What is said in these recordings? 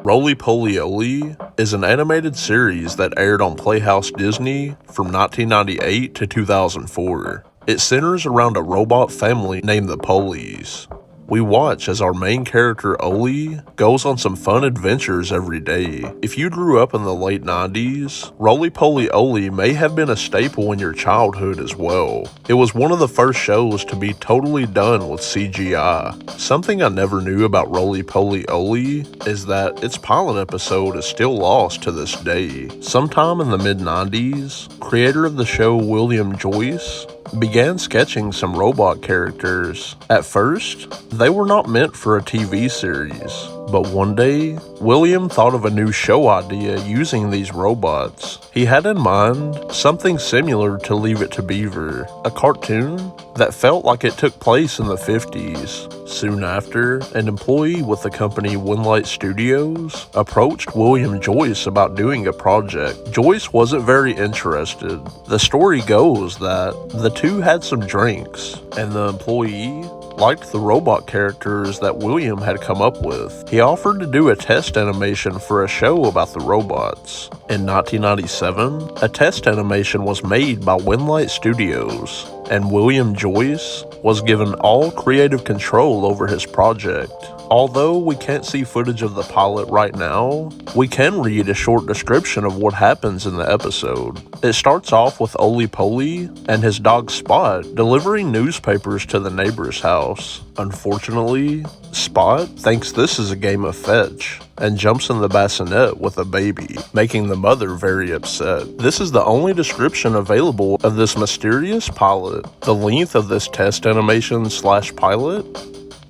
Roly Oolie is an animated series that aired on Playhouse Disney from 1998 to 2004. It centers around a robot family named the Polies. We watch as our main character Oolie goes on some fun adventures every day. If you grew up in the late 90s, Roly Poly Oolie may have been a staple in your childhood as well. It was one of the first shows to be totally done with CGI. Something I never knew about Roly Poly Oolie is that its pilot episode is still lost to this day. Sometime in the mid-90s, creator of the show William Joyce began sketching some robot characters. At first, they were not meant for a TV series, but one day, William thought of a new show idea using these robots. He had in mind something similar to Leave It to Beaver, a cartoon that felt like it took place in the 50s. Soon after, an employee with the company Winlight Studios approached William Joyce about doing a project. Joyce wasn't very interested. The story goes that the two had some drinks, and the employee liked the robot characters that William had come up with. He offered to do a test animation for a show about the robots. In 1997, a test animation was made by Winlight Studios, and William Joyce was given all creative control over his project. Although we can't see footage of the pilot right now, we can read a short description of what happens in the episode. It starts off with Oolie Poly and his dog Spot delivering newspapers to the neighbor's house. Unfortunately, Spot thinks this is a game of fetch and jumps in the bassinet with a baby, making the mother very upset. This is the only description available of this mysterious pilot. The length of this test animation / pilot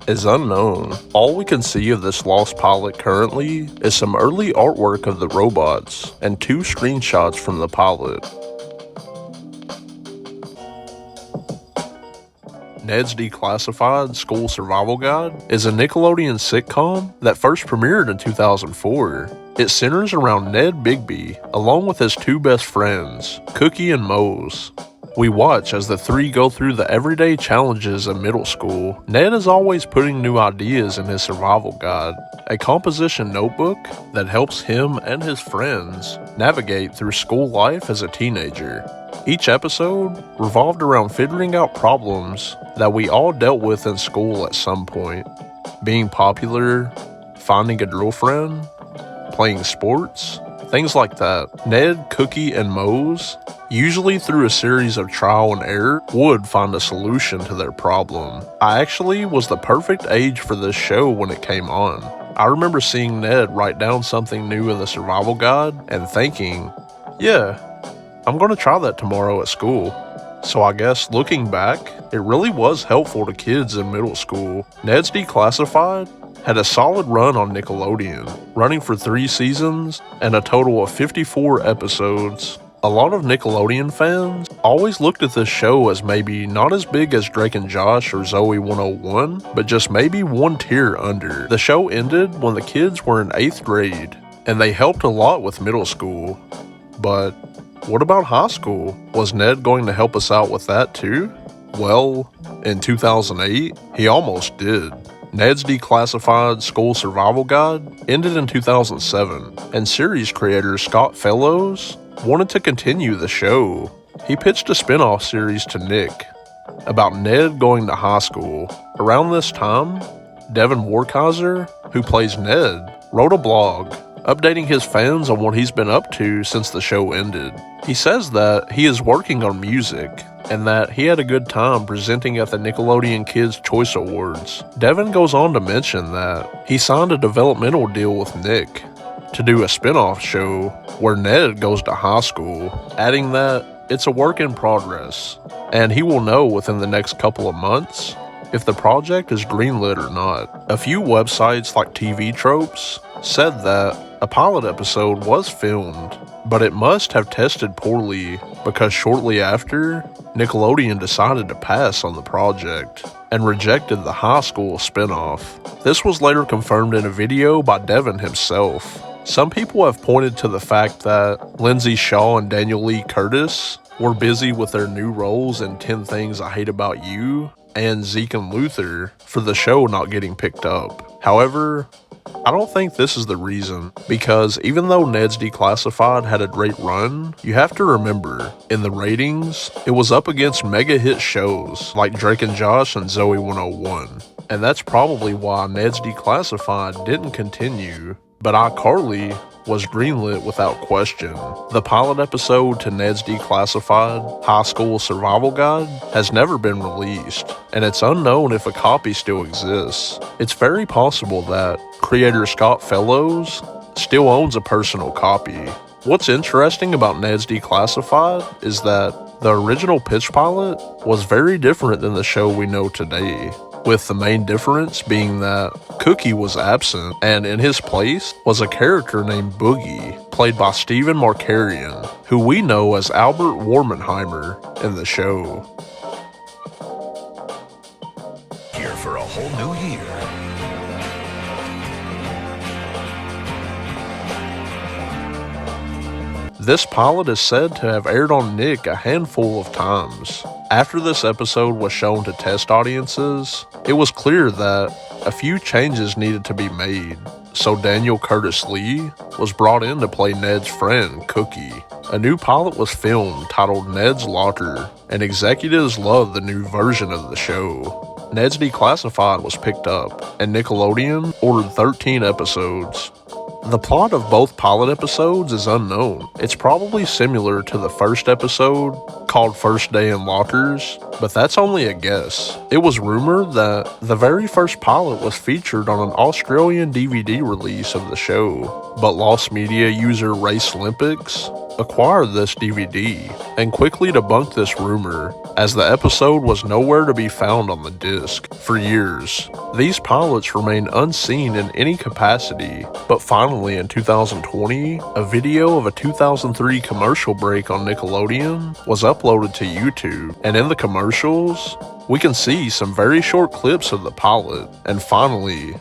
is unknown. All we can see of this lost pilot currently is some early artwork of the robots and 2 screenshots from the pilot. Neds Declassified School Survival Guide is a Nickelodeon sitcom that first premiered in 2004. It centers around Ned Bigby, along with his 2 best friends, Cookie and Mose. We watch as the 3 go through the everyday challenges in middle school. Ned is always putting new ideas in his survival guide, a composition notebook that helps him and his friends navigate through school life as a teenager. Each episode revolved around figuring out problems that we all dealt with in school at some point. Being popular, finding a girlfriend, playing sports, things like that. Ned, Cookie, and Mose, usually through a series of trial and error, would find a solution to their problem. I actually was the perfect age for this show when it came on. I remember seeing Ned write down something new in the survival guide and thinking, yeah, I'm going to try that tomorrow at school. So I guess looking back, it really was helpful to kids in middle school. Neds Declassified had a solid run on Nickelodeon, running for 3 seasons and a total of 54 episodes. A lot of Nickelodeon fans always looked at this show as maybe not as big as Drake and Josh or Zoe 101, but just maybe 1 tier under. The show ended when the kids were in 8th grade, and they helped a lot with middle school. But what about high school? Was Ned going to help us out with that too? Well, in 2008, he almost did. Neds Declassified School Survival Guide ended in 2007, and series creator Scott Fellows wanted to continue the show. He pitched a spin-off series to Nick about Ned going to high school. Around this time, Devin Warkheiser, who plays Ned, wrote a blog updating his fans on what he's been up to since the show ended. He says that he is working on music and that he had a good time presenting at the Nickelodeon Kids' Choice Awards. Devin goes on to mention that he signed a developmental deal with Nick to do a spin-off show where Ned goes to high school, adding that it's a work in progress, and he will know within the next couple of months if the project is greenlit or not. A few websites like TV Tropes said that a pilot episode was filmed, but it must have tested poorly because shortly after, Nickelodeon decided to pass on the project and rejected the high school spinoff. This was later confirmed in a video by Devin himself. Some people have pointed to the fact that Lindsay Shaw and Daniel Lee Curtis were busy with their new roles in 10 Things I Hate About You and Zeke and Luther for the show not getting picked up. However, I don't think this is the reason, because even though Neds Declassified had a great run, you have to remember, in the ratings, it was up against mega hit shows like Drake and Josh and Zoe 101. And that's probably why Neds Declassified didn't continue, but iCarly was greenlit without question. The pilot episode to Neds Declassified, High School Survival Guide, has never been released, and it's unknown if a copy still exists. It's very possible that creator Scott Fellows still owns a personal copy. What's interesting about Neds Declassified is that the original pitch pilot was very different than the show we know today, with the main difference being that Cookie was absent, and in his place was a character named Buggy, played by Stephen Markarian, who we know as Albert Warmenheimer in the show. Here for a whole new year. This pilot is said to have aired on Nick a handful of times. After this episode was shown to test audiences, it was clear that a few changes needed to be made, so Daniel Curtis Lee was brought in to play Ned's friend, Cookie. A new pilot was filmed titled Neds Locker, and executives loved the new version of the show. Neds Declassified was picked up, and Nickelodeon ordered 13 episodes. The plot of both pilot episodes is unknown. It's probably similar to the first episode, called First Day in Lockers, but that's only a guess. It was rumored that the very first pilot was featured on an Australian DVD release of the show, but Lost Media user Race Olympics acquired this DVD and quickly debunked this rumor, as the episode was nowhere to be found on the disc for years. These pilots remained unseen in any capacity, but finally in 2020, a video of a 2003 commercial break on Nickelodeon was uploaded to YouTube, and in the commercials, we can see some very short clips of the pilot, and finally,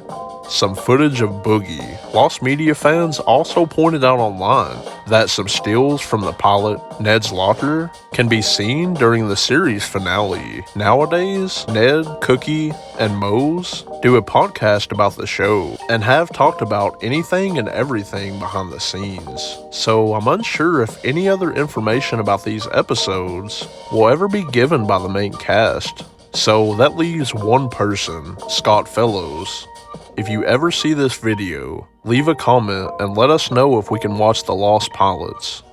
some footage of Buggy. Lost Media fans also pointed out online that some stills from the pilot Neds Locker can be seen during the series finale. Nowadays, Ned, Cookie, and Mose do a podcast about the show and have talked about anything and everything behind the scenes. So I'm unsure if any other information about these episodes will ever be given by the main cast. So that leaves one person, Scott Fellows. If you ever see this video, leave a comment and let us know if we can watch the Lost Pilots.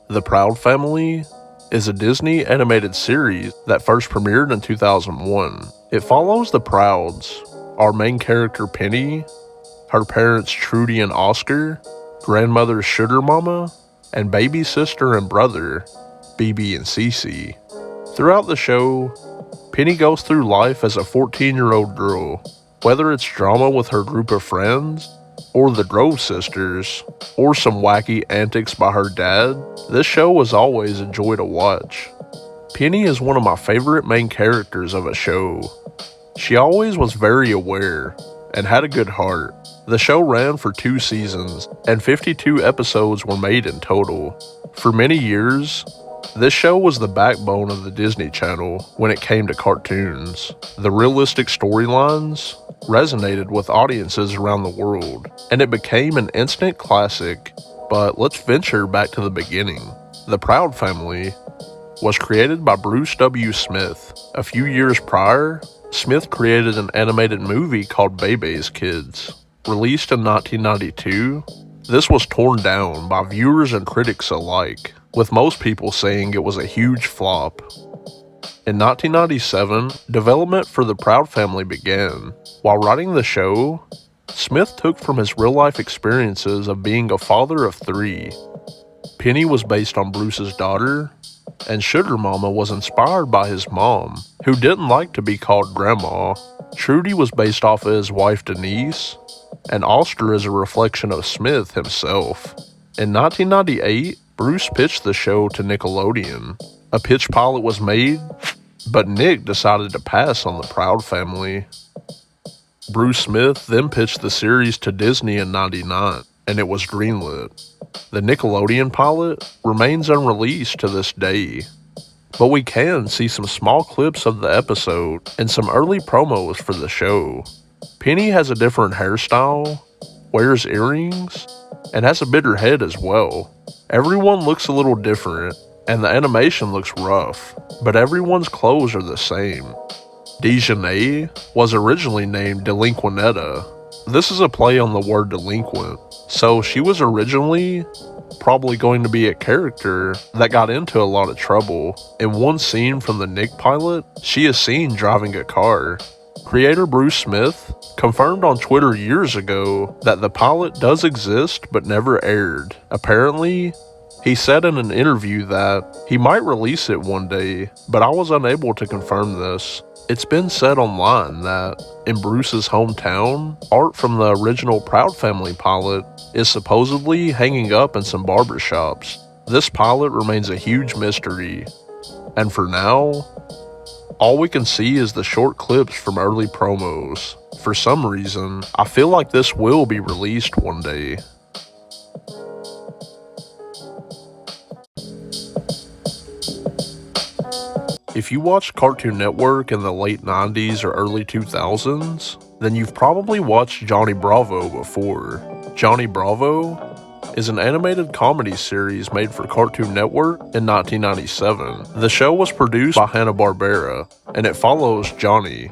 The Proud Family is a Disney animated series that first premiered in 2001. It follows the Prouds, our main character Penny, her parents Trudy and Oscar, grandmother Sugar Mama, and baby sister and brother BB and Cece. Throughout the show, Penny goes through life as a 14-year-old girl, whether it's drama with her group of friends, or the Grove sisters, or some wacky antics by her dad. This show was always a joy to watch. Penny is one of my favorite main characters of a show. She always was very aware, and had a good heart. The show ran for 2 seasons, and 52 episodes were made in total. For many years, this show was the backbone of the Disney Channel when it came to cartoons. The realistic storylines resonated with audiences around the world, and it became an instant classic. But let's venture back to the beginning. The Proud Family was created by Bruce W. Smith. A few years prior, Smith created an animated movie called Bebe's Kids. Released in 1992, this was torn down by viewers and critics alike, with most people saying it was a huge flop. In 1997, development for the Proud Family began. While writing the show, Smith took from his real-life experiences of being a father of 3. Penny was based on Bruce's daughter, and Sugar Mama was inspired by his mom, who didn't like to be called Grandma. Trudy was based off of his wife Denise, and Oscar is a reflection of Smith himself. In 1998, Bruce pitched the show to Nickelodeon. A pitch pilot was made, but Nick decided to pass on the Proud Family. Bruce Smith then pitched the series to Disney in '99, and it was greenlit. The Nickelodeon pilot remains unreleased to this day. but we can see some small clips of the episode and some early promos for the show. Penny has a different hairstyle, wears earrings, and has a bigger head as well. Everyone looks a little different, and the animation looks rough, but everyone's clothes are the same. Dejanay was originally named Delinquinetta. This is a play on the word delinquent, so she was originally probably going to be a character that got into a lot of trouble. In one scene from the Nick pilot, she is seen driving a car. Creator Bruce Smith confirmed on Twitter years ago that the pilot does exist but never aired. Apparently, he said in an interview that he might release it one day, but I was unable to confirm this. It's been said online that in Bruce's hometown, art from the original Proud Family pilot is supposedly hanging up in some barbershops. This pilot remains a huge mystery, and for now, all we can see is the short clips from early promos. For some reason, I feel like this will be released one day. If you watched Cartoon Network in the late 90s or early 2000s, then you've probably watched Johnny Bravo before. Johnny Bravo is an animated comedy series made for Cartoon Network in 1997. The show was produced by Hanna-Barbera, and it follows Johnny,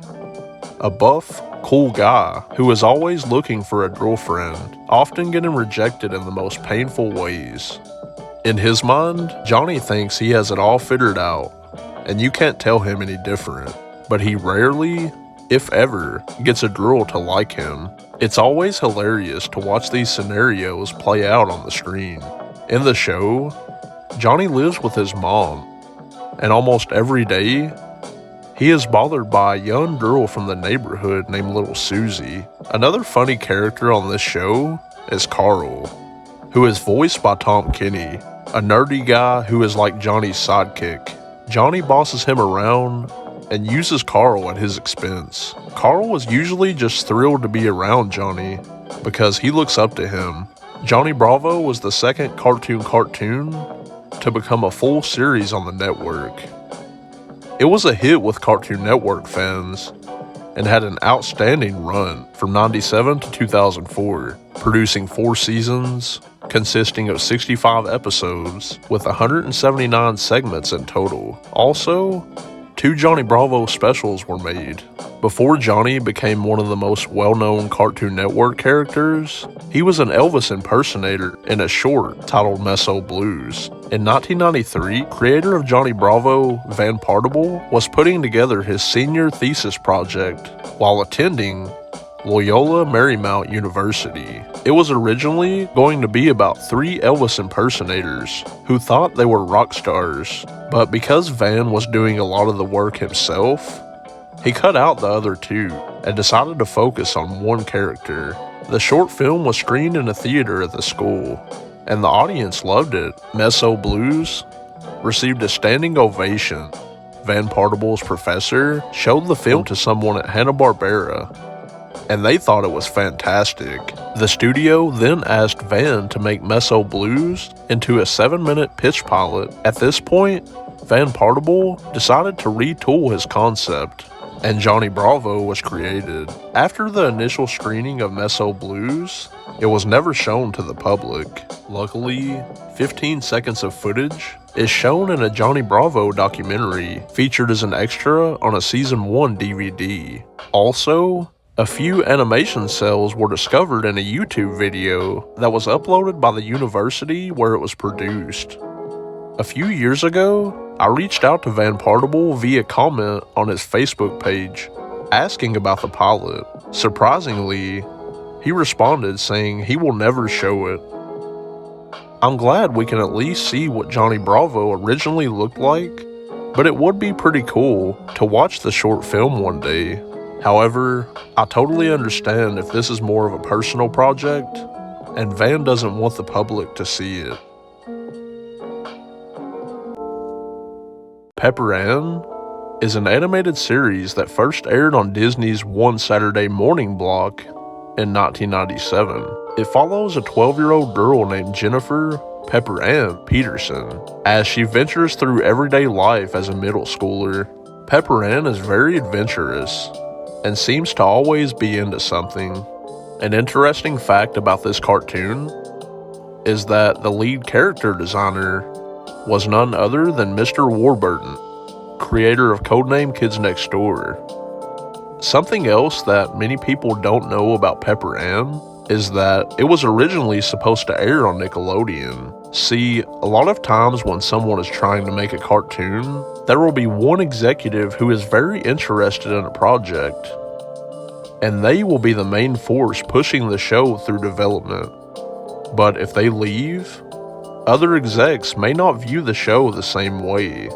a buff, cool guy who is always looking for a girlfriend, often getting rejected in the most painful ways. In his mind, Johnny thinks he has it all figured out, and you can't tell him any different, but he rarely, if ever, gets a girl to like him. It's always hilarious to watch these scenarios play out on the screen. In the show, Johnny lives with his mom, and almost every day, he is bothered by a young girl from the neighborhood named Little Susie. Another funny character on this show is Carl, who is voiced by Tom Kenny, a nerdy guy who is like Johnny's sidekick. Johnny bosses him around and uses Carl at his expense. Carl was usually just thrilled to be around Johnny because he looks up to him. Johnny Bravo was the second cartoon to become a full series on the network. It was a hit with Cartoon Network fans and had an outstanding run from 97 to 2004, producing 4 seasons, consisting of 65 episodes with 179 segments in total. Also, 2 Johnny Bravo specials were made. Before Johnny became one of the most well-known Cartoon Network characters, he was an Elvis impersonator in a short titled Meso Blues. In 1993, creator of Johnny Bravo, Van Partible, was putting together his senior thesis project while attending Loyola Marymount University. It was originally going to be about 3 Elvis impersonators who thought they were rock stars, but because Van was doing a lot of the work himself, he cut out the other 2 and decided to focus on one character. The short film was screened in a theater at the school, and the audience loved it. Meso Blues received a standing ovation. Van Partible's professor showed the film to someone at Hanna-Barbera, and they thought it was fantastic. The studio then asked Van to make Meso Blues into a 7-minute pitch pilot. At this point, Van Partible decided to retool his concept, and Johnny Bravo was created. After the initial screening of Meso Blues, it was never shown to the public. Luckily, 15 seconds of footage is shown in a Johnny Bravo documentary featured as an extra on a Season 1 DVD. Also, a few animation cells were discovered in a YouTube video that was uploaded by the university where it was produced. A few years ago, I reached out to Van Partible via comment on his Facebook page, asking about the pilot. Surprisingly, he responded saying he will never show it. I'm glad we can at least see what Johnny Bravo originally looked like, but it would be pretty cool to watch the short film one day. However, I totally understand if this is more of a personal project, and Van doesn't want the public to see it. Pepperanne is an animated series that first aired on Disney's One Saturday Morning block in 1997. It follows a 12-year-old girl named Jennifer Pepperanne Peterson. As she ventures through everyday life as a middle schooler, Pepperanne is very adventurous and seems to always be into something. An interesting fact about this cartoon is that the lead character designer was none other than Mr. Warburton, creator of Codename Kids Next Door. Something else that many people don't know about Pepperanne is that it was originally supposed to air on Nickelodeon. See, a lot of times when someone is trying to make a cartoon, there will be one executive who is very interested in a project, and they will be the main force pushing the show through development. But if they leave, other execs may not view the show the same way.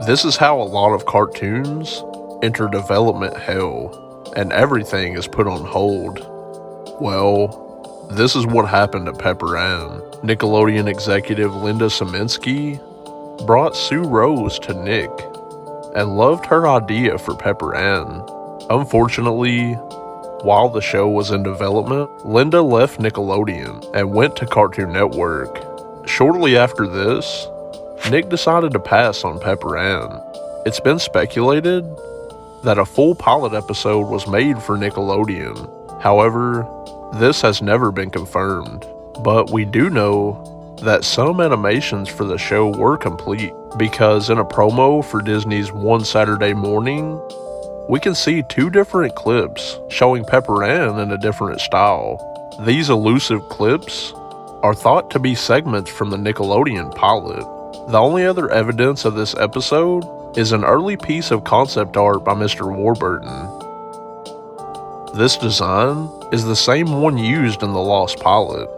This is how a lot of cartoons enter development hell, and everything is put on hold. Well, this is what happened to Pepperanne. Nickelodeon executive Linda Saminsky brought Sue Rose to Nick and loved her idea for Pepperanne. Unfortunately, while the show was in development, Linda left Nickelodeon and went to Cartoon Network. Shortly after this, Nick decided to pass on Pepperanne. It's been speculated that a full pilot episode was made for Nickelodeon. However, this has never been confirmed. But we do know that some animations for the show were complete, because in a promo for Disney's One Saturday Morning, we can see two different clips showing Pepperanne in a different style. These elusive clips are thought to be segments from the Nickelodeon pilot. The only other evidence of this episode is an early piece of concept art by Mr. Warburton. This design is the same one used in the Lost pilot.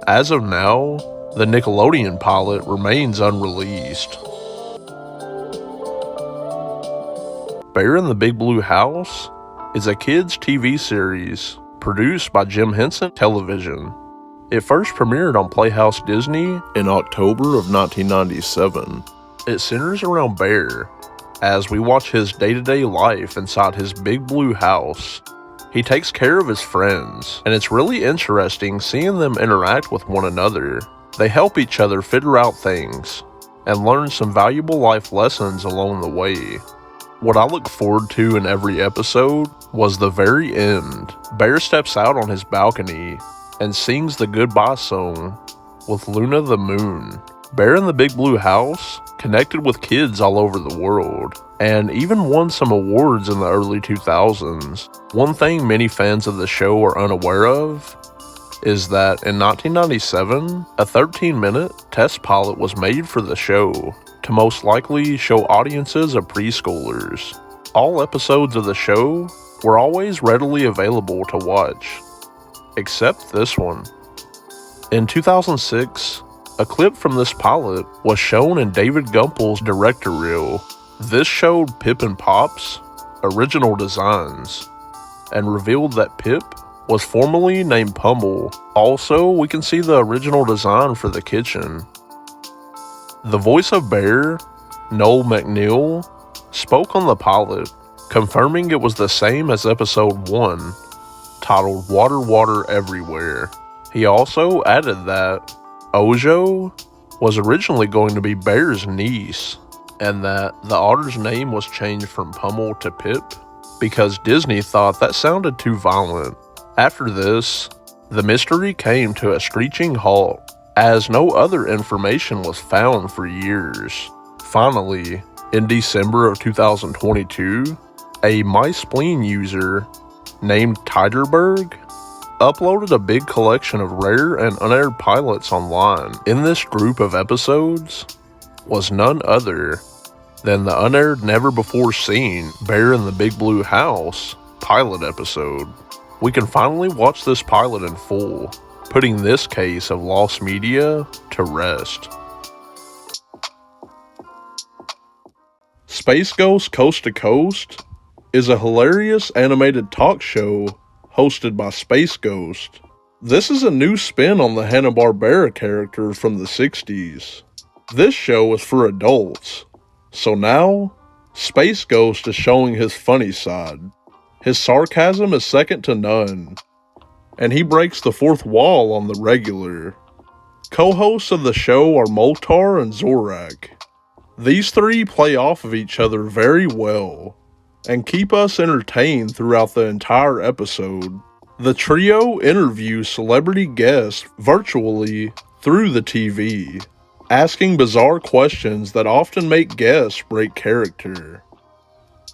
As of now, the Nickelodeon pilot remains unreleased. Bear in the Big Blue House is a kids' TV series produced by Jim Henson Television. It first premiered on Playhouse Disney in October of 1997. It centers around Bear as we watch his day-to-day life inside his big blue house. He takes care of his friends, and it's really interesting seeing them interact with one another. They help each other figure out things and learn some valuable life lessons along the way. What I look forward to in every episode was the very end. Bear steps out on his balcony and sings the goodbye song with Luna the Moon. Bear in the Big Blue House connected with kids all over the world, and even won some awards in the early 2000s. One thing many fans of the show are unaware of is that in 1997, a 13-minute test pilot was made for the show to most likely show audiences of preschoolers. All episodes of the show were always readily available to watch, except this one. In 2006, a clip from this pilot was shown in David Gumpel's director reel. This showed Pip and Pop's original designs and revealed that Pip was formerly named Pummel. Also, we can see the original design for the kitchen. The voice of Bear, Noel McNeil, spoke on the pilot, confirming it was the same as episode 1, titled Water Water Everywhere. He also added that Ojo was originally going to be Bear's niece, and that the otter's name was changed from Pummel to Pip because Disney thought that sounded too violent. After this, the mystery came to a screeching halt, as no other information was found for years. Finally, in December of 2022, a MySpleen user named Tiderberg uploaded a big collection of rare and unaired pilots online. In this group of episodes was none other than the unaired Never Before Seen Bear in the Big Blue House pilot episode. We can finally watch this pilot in full, putting this case of lost media to rest. Space Ghost Coast to Coast is a hilarious animated talk show hosted by Space Ghost. This is a new spin on the Hanna-Barbera character from the 60s. This show is for adults, so now Space Ghost is showing his funny side. His sarcasm is second to none, and he breaks the fourth wall on the regular. Co-hosts of the show are Moltar and Zorak. These three play off of each other very well and keep us entertained throughout the entire episode. The trio interviews celebrity guests virtually through the TV, asking bizarre questions that often make guests break character.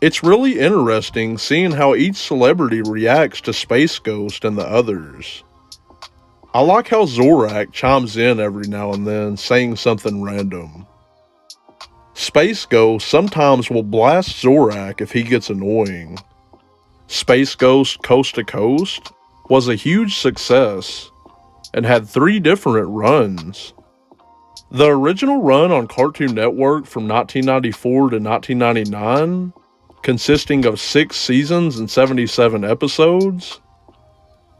It's really interesting seeing how each celebrity reacts to Space Ghost and the others. I like how Zorak chimes in every now and then saying something random. Space Ghost sometimes will blast Zorak if he gets annoying. Space Ghost Coast to Coast was a huge success and had 3 different runs. The original run on Cartoon Network from 1994 to 1999, consisting of 6 seasons and 77 episodes.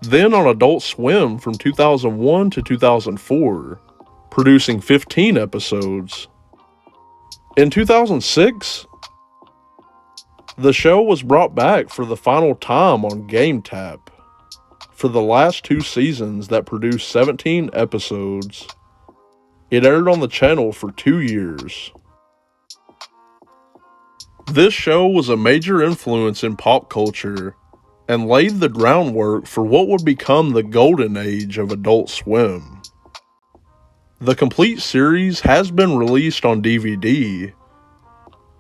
Then on Adult Swim from 2001 to 2004, producing 15 episodes. In 2006, the show was brought back for the final time on GameTap for the last 2 seasons that produced 17 episodes. It aired on the channel for 2 years. This show was a major influence in pop culture and laid the groundwork for what would become the golden age of Adult Swim. The complete series has been released on DVD,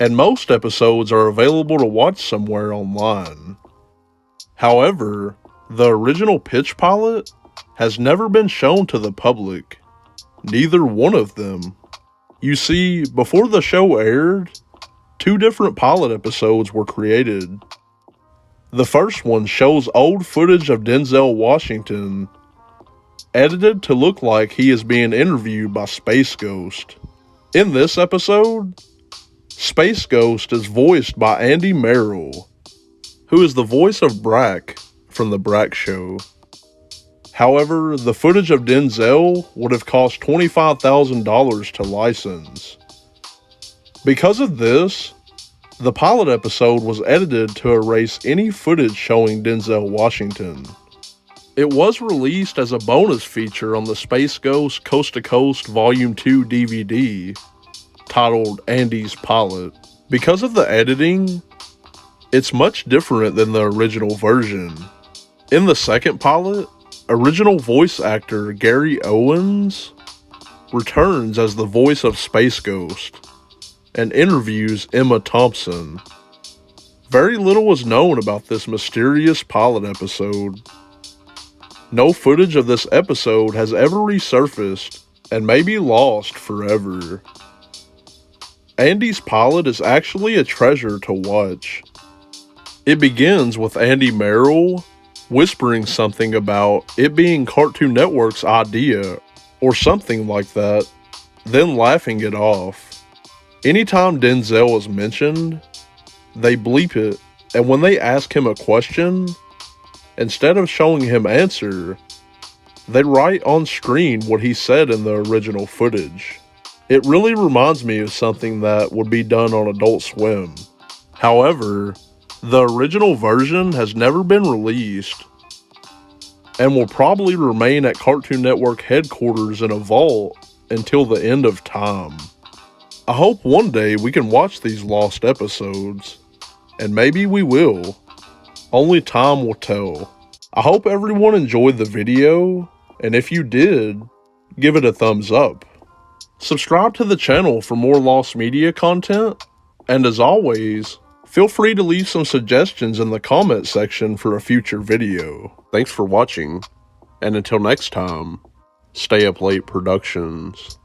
and most episodes are available to watch somewhere online. However, the original pitch pilot has never been shown to the public, neither one of them. You see, before the show aired, 2 different pilot episodes were created. The first one shows old footage of Denzel Washington, edited to look like he is being interviewed by Space Ghost. In this episode, Space Ghost is voiced by Andy Merrill, who is the voice of Brack from The Brack Show. However, the footage of Denzel would have cost $25,000 to license. Because of this, the pilot episode was edited to erase any footage showing Denzel Washington. It was released as a bonus feature on the Space Ghost Coast to Coast Volume 2 DVD, titled Andy's Pilot. Because of the editing, it's much different than the original version. In the second pilot, original voice actor Gary Owens returns as the voice of Space Ghost and interviews Emma Thompson. Very little was known about this mysterious pilot episode. No footage of this episode has ever resurfaced and may be lost forever. Andy's pilot is actually a treasure to watch. It begins with Andy Merrill whispering something about it being Cartoon Network's idea or something like that, then laughing it off. Anytime Denzel is mentioned, they bleep it, and when they ask him a question, instead of showing him answer, they write on screen what he said in the original footage. It really reminds me of something that would be done on Adult Swim. However, the original version has never been released and will probably remain at Cartoon Network headquarters in a vault until the end of time. I hope one day we can watch these lost episodes, and maybe we will. Only time will tell. I hope everyone enjoyed the video, and if you did, give it a thumbs up. Subscribe to the channel for more Lost Media content, and as always, feel free to leave some suggestions in the comment section for a future video. Thanks for watching, and until next time, stay up late productions.